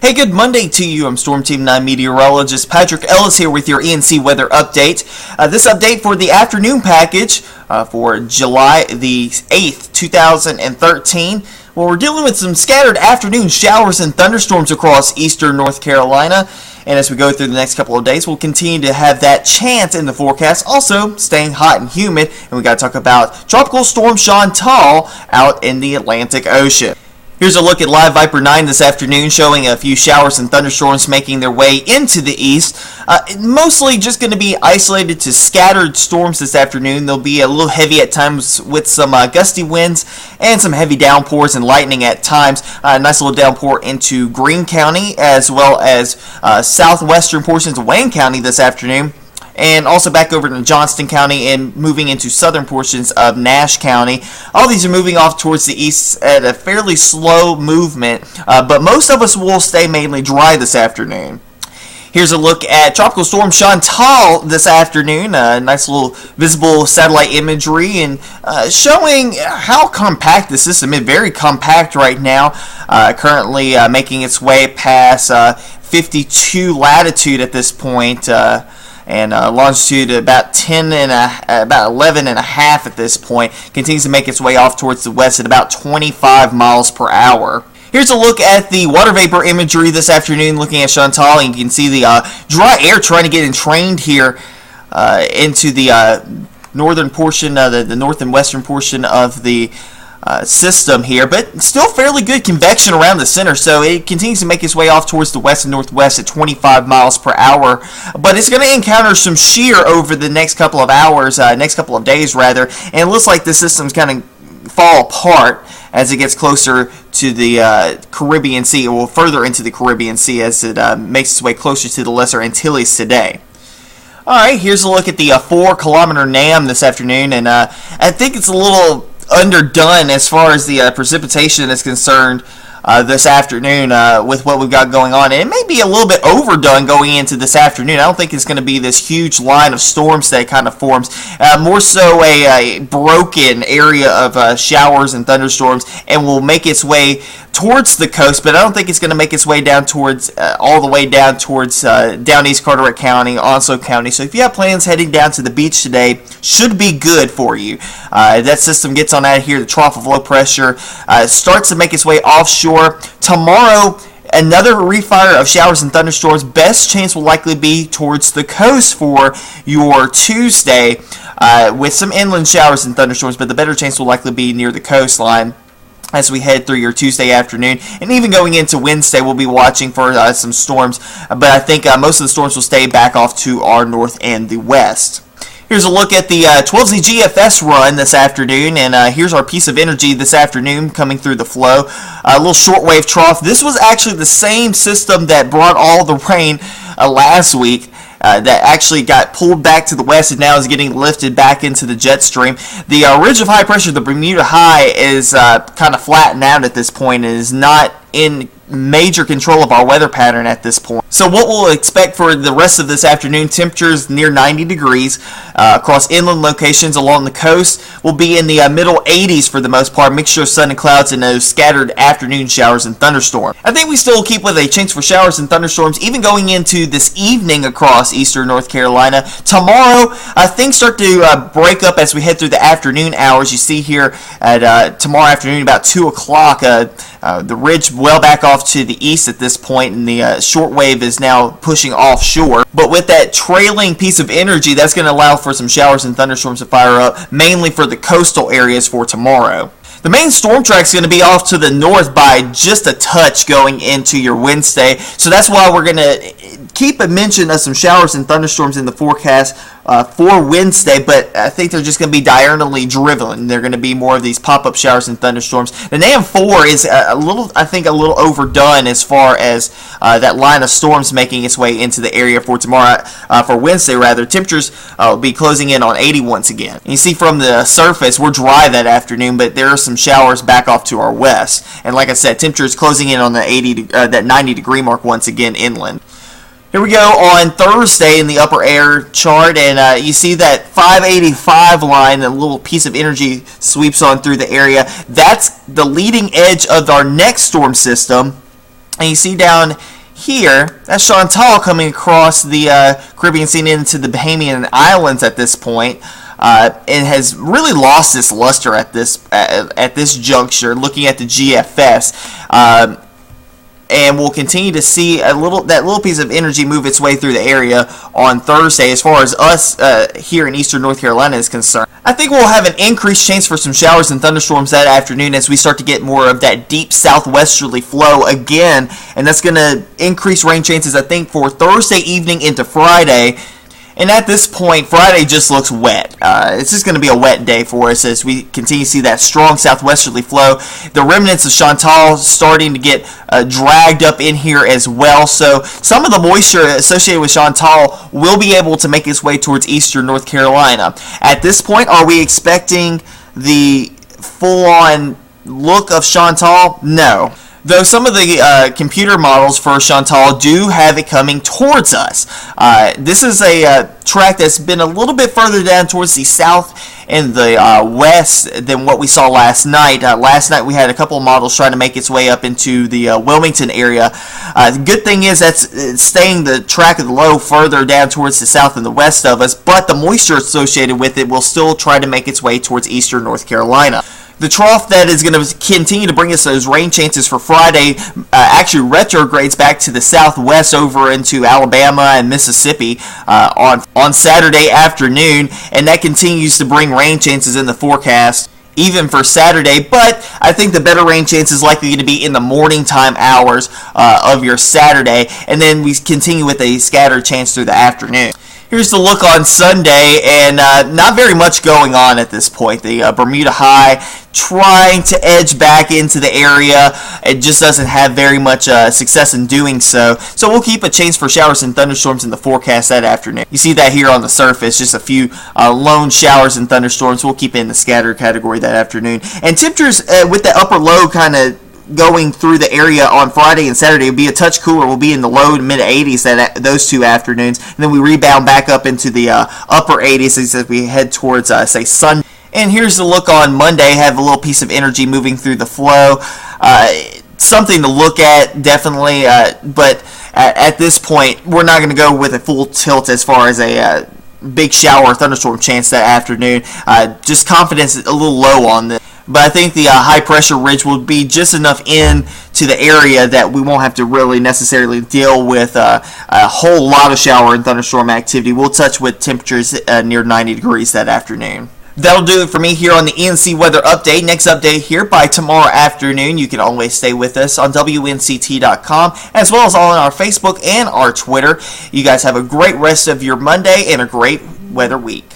Hey, good Monday to you. I'm Storm Team 9 Meteorologist Patrick Ellis here with your ENC Weather Update. This update for the afternoon package for July the 8th, 2013. Well, we're dealing with some scattered afternoon showers and thunderstorms across eastern North Carolina. And as we go through the next couple of days, we'll continue to have that chance in the forecast, also staying hot and humid. And we got to talk about Tropical Storm Chantal out in the Atlantic Ocean. Here's a look at Live Viper 9 this afternoon, showing a few showers and thunderstorms making their way into the east. Mostly just going to be isolated to scattered storms this afternoon. They'll be a little heavy at times with some gusty winds and some heavy downpours and lightning at times. Nice little downpour into Greene County as well as southwestern portions of Wayne County this afternoon. And also back over to Johnston County and moving into southern portions of Nash County. All these are moving off towards the east at a fairly slow movement, but most of us will stay mainly dry this afternoon. Here's a look at Tropical Storm Chantal this afternoon. Nice little visible satellite imagery and showing how compact the system is. Very compact right now. Currently making its way past 52 latitude at this point. And longitude about 11 and a half at this point. Continues to make its way off towards the west at about 25 miles per hour. Here's a look at the water vapor imagery this afternoon, looking at Chantal, and you can see the dry air trying to get entrained here into the northern portion, the north and western portion of the system here, but still fairly good convection around the center, so it continues to make its way off towards the west and northwest at 25 miles per hour, but it's going to encounter some shear over the next couple of hours, next couple of days rather, and it looks like the system's kind of fall apart as it gets closer to the Caribbean Sea, or further into the Caribbean Sea as it makes its way closer to the Lesser Antilles today. Alright, here's a look at the 4-kilometer NAM this afternoon, and I think it's a little underdone as far as the precipitation is concerned this afternoon with what we've got going on. And it may be a little bit overdone going into this afternoon. I don't think it's going to be this huge line of storms that kind of forms. More so a broken area of showers and thunderstorms, and will make its way towards the coast, but I don't think it's going to make its way down towards all the way down towards down East Carteret County, Onslow County. So if you have plans heading down to the beach today, should be good for you. That system gets on out of here. The trough of low pressure starts to make its way offshore. Tomorrow, another refire of showers and thunderstorms. Best chance will likely be towards the coast for your Tuesday with some inland showers and thunderstorms, but the better chance will likely be near the coastline as we head through your Tuesday afternoon. And even going into Wednesday, we'll be watching for some storms, but I think most of the storms will stay back off to our north and the west. Here's a look at the 12Z GFS run this afternoon, and here's our piece of energy this afternoon coming through the flow. A little shortwave trough. This was actually the same system that brought all the rain last week. That actually got pulled back to the west and now is getting lifted back into the jet stream. The ridge of high pressure, the Bermuda High, is kind of flattened out at this point and is not in major control of our weather pattern at this point. So what we'll expect for the rest of this afternoon, temperatures near 90 degrees across inland locations along the coast. Will be in the middle 80s for the most part, mixture of sun and clouds and those scattered afternoon showers and thunderstorms. I think we still keep with a chance for showers and thunderstorms even going into this evening across eastern North Carolina. Tomorrow, things start to break up as we head through the afternoon hours. You see here at tomorrow afternoon about 2 o'clock, the ridge well back off to the east at this point, and the shortwave is now pushing offshore. But with that trailing piece of energy, that's going to allow for some showers and thunderstorms to fire up, mainly for the coastal areas for tomorrow. The main storm track is going to be off to the north by just a touch going into your Wednesday, so that's why we're going to keep a mention of some showers and thunderstorms in the forecast for Wednesday, but I think they're just going to be diurnally driven. They're going to be more of these pop-up showers and thunderstorms. The NAM 4 is a little overdone as far as that line of storms making its way into the area for tomorrow, for Wednesday rather. Temperatures will be closing in on 80 once again. And you see from the surface, we're dry that afternoon, but there are some showers back off to our west. And like I said, temperatures closing in on the that 90 degree mark once again inland. Here we go on Thursday in the upper air chart, and you see that 585 line, a little piece of energy sweeps on through the area. That's the leading edge of our next storm system. And you see down here, that's Chantal coming across the Caribbean Sea into the Bahamian Islands at this point. And has really lost its luster at this juncture. Looking at the GFS, and we'll continue to see that little piece of energy move its way through the area on Thursday. As far as us here in eastern North Carolina is concerned, I think we'll have an increased chance for some showers and thunderstorms that afternoon as we start to get more of that deep southwesterly flow again, and that's going to increase rain chances, I think, for Thursday evening into Friday. And at this point, Friday just looks wet. It's just going to be a wet day for us as we continue to see that strong southwesterly flow. The remnants of Chantal starting to get dragged up in here as well. So some of the moisture associated with Chantal will be able to make its way towards eastern North Carolina. At this point, are we expecting the full-on look of Chantal? No. Though some of the computer models for Chantal do have it coming towards us. This is a track that's been a little bit further down towards the south and the west than what we saw last night. Last night we had a couple of models trying to make its way up into the Wilmington area. The good thing is that's staying the track of the low further down towards the south and the west of us, but the moisture associated with it will still try to make its way towards eastern North Carolina. The trough that is going to continue to bring us those rain chances for Friday actually retrogrades back to the southwest over into Alabama and Mississippi on Saturday afternoon, and that continues to bring rain chances in the forecast even for Saturday, but I think the better rain chance is likely going to be in the morning time hours of your Saturday, and then we continue with a scattered chance through the afternoon. Here's the look on Sunday, and not very much going on at this point. The Bermuda High trying to edge back into the area. It just doesn't have very much success in doing so. So we'll keep a chance for showers and thunderstorms in the forecast that afternoon. You see that here on the surface, just a few lone showers and thunderstorms. We'll keep it in the scattered category that afternoon. And temperatures with the upper low kind of going through the area on Friday and Saturday will be a touch cooler. We'll be in the low to mid 80s those two afternoons, and then we rebound back up into the upper 80s as we head towards say Sunday. And here's the look on Monday. Have a little piece of energy moving through the flow. Something to look at, definitely, but at this point we're not going to go with a full tilt as far as a big shower or thunderstorm chance that afternoon. Just confidence is a little low on this. But I think the high pressure ridge will be just enough in to the area that we won't have to really necessarily deal with a whole lot of shower and thunderstorm activity. We'll touch with temperatures near 90 degrees that afternoon. That'll do it for me here on the ENC Weather Update. Next update here by tomorrow afternoon. You can always stay with us on WNCT.com as well as on our Facebook and our Twitter. You guys have a great rest of your Monday and a great weather week.